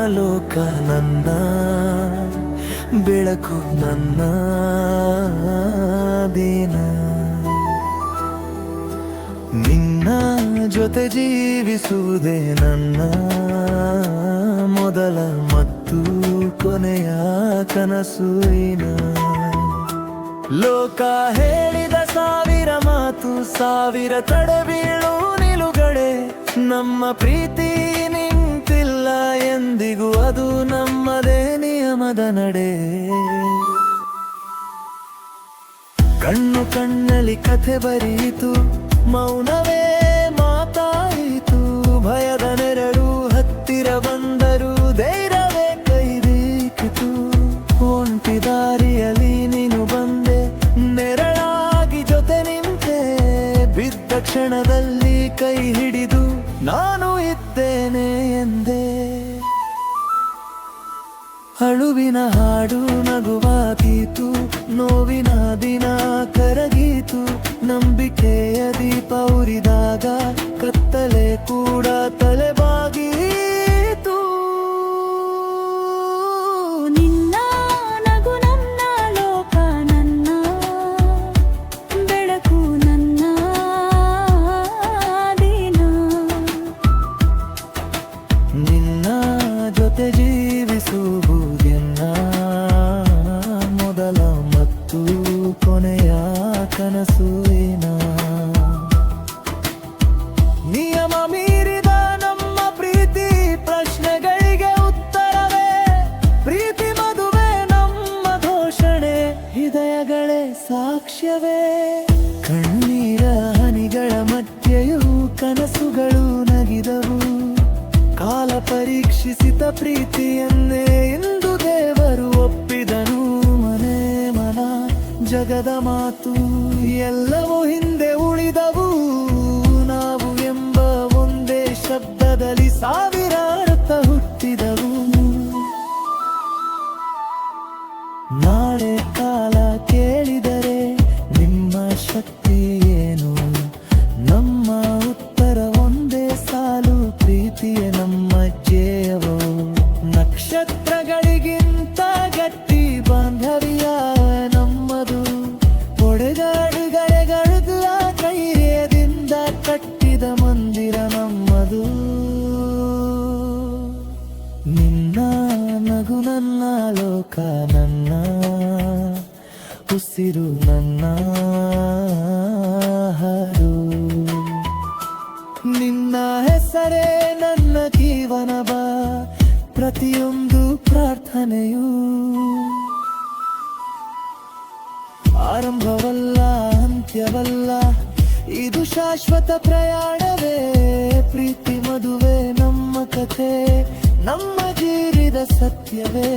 ಲೋಕ ನನ್ನ ಬೆಳಕು ನನ್ನ ದಿನ ನಿನ್ನ ಜೊತೆ ಜೀವಿಸುವುದೇ ನನ್ನ ಮೊದಲ ಮತ್ತು ಕೊನೆಯ ಕನಸು ಲೋಕ ಹೇಳಿದ ಸಾವಿರ ಮಾತು ಸಾವಿರ ತಡೆ ಬೀಳು ನಿಲುಗಡೆ ನಮ್ಮ ಪ್ರೀತಿ ನಿಂತಿಲ್ಲ ಎಂದಿಗೂ ಅದು ನಮ್ಮದೇ ನಿಯಮದ ನಡೆ ಕಣ್ಣು ಕಣ್ಣಲ್ಲಿ ಕಥೆ ಬರೀತು ಮೌನವೇ ಮಾತಾಯಿತು ಭಯದ ನೆರಳು ಹತ್ತಿರ ಬಂದರು ಧೈರ್ಯವೇ ಕೈದೀಕಿತು ಒಂಟಿ ದಾರಿಯಲ್ಲಿ ನೀನು ಬಂದೆ ನೆರಳಾಗಿ ಜೊತೆ ನಿಂತೆ ಬಿದ್ದ ಕ್ಷಣದಲ್ಲಿ ಕೈ ಹಿಡಿದು ನಾನು ಇದ್ದೇನೆ ಎಂದೆ ಅಳುವಿನ ಹಾಡು ನಗುವಾದೀತು ನೋವಿನ ದಿನ ಕರಗೀತು ನಂಬಿಕೆಯ ದೀಪ ಉರಿದಾಗ ಕತ್ತಲೆ ಕೂಡ ತಲೆಬಾಗೀತು ನಿನ್ನ ನಗು ನನ್ನ ಲೋಕ ನನ್ನ ಬೆಳಕು ನನ್ನ ದಿನ ನಿನ್ನ ಜೊತೆ ಜೀವಿಸುವುದೆನ್ನ ಮೊದಲ ಮತ್ತು ಕೊನೆಯ ಕನಸು ನಿಯಮ ಮೀರಿದ ನಮ್ಮ ಪ್ರೀತಿ ಪ್ರಶ್ನೆಗಳಿಗೆ ಉತ್ತರವೇ ಪ್ರೀತಿ ಮದುವೆ ನಮ್ಮ ಘೋಷಣೆ ಹೃದಯಗಳೇ ಸಾಕ್ಷ್ಯವೇ ಕಣ್ಣೀರ ಹನಿಗಳ ಮಧ್ಯೆಯೂ ಕನಸುಗಳು ನಗಿದವು ಕಾಲ ಪರೀಕ್ಷಿಸಿದ ಪ್ರೀತಿಯನ್ನೇ ಇಂದು ದೇವರು ಒಪ್ಪಿದನು ಮನೆ ಮನ ಜಗದ ಮಾತು ಎಲ್ಲವೂ ಹಿಂದೆ ಉಳಿದವು ನಾವು ಎಂಬ ಒಂದೇ ಶಬ್ದದಲ್ಲಿ ಸಾವಿರ ಅರ್ಥ ಹುಟ್ಟಿದವು ನಾಳೆ ಕಾಲ ಕೇಳಿದರೆ ನಿಮ್ಮ ಶಕ್ತಿ ಏನು ನಮ್ಮ ಉತ್ತರ ಒಂದೇ ಸಾಲು ಪ್ರೀತಿಯೇ ನಮ್ಮ ಜಯವೋ ನಕ್ಷತ್ರಗಳಿಗಿಂತ ಗಟ್ಟಿ ಬಾಂಧವ್ಯ ನಮ್ಮದು ಒಡೆದಾಡುಗಳೆಗಳ ಕೈಯದಿಂದ ಕಟ್ಟಿದ ಮಂದಿರ ನಮ್ಮದು ನಿನ್ನ ನಗು ನನ್ನ ಲೋಕ ನನ್ನ ಉಸಿರು ನನ್ನ ಹಾಡು ನಿನ್ನ ಹೆಸರೇ ನನ್ನ ಜೀವನವ ಪ್ರತಿಯೊಂದು ಪ್ರಾರ್ಥನೆಯೂ ಆರಂಭವಲ್ಲ ಅಂತ್ಯವಲ್ಲ ಇದು ಶಾಶ್ವತ ಪ್ರಯಾಣವೇ ಪ್ರೀತಿ ಮದುವೆ ನಮ್ಮ ಕಥೆ ನಮ್ಮ ಜೀರಿದ ಸತ್ಯವೇ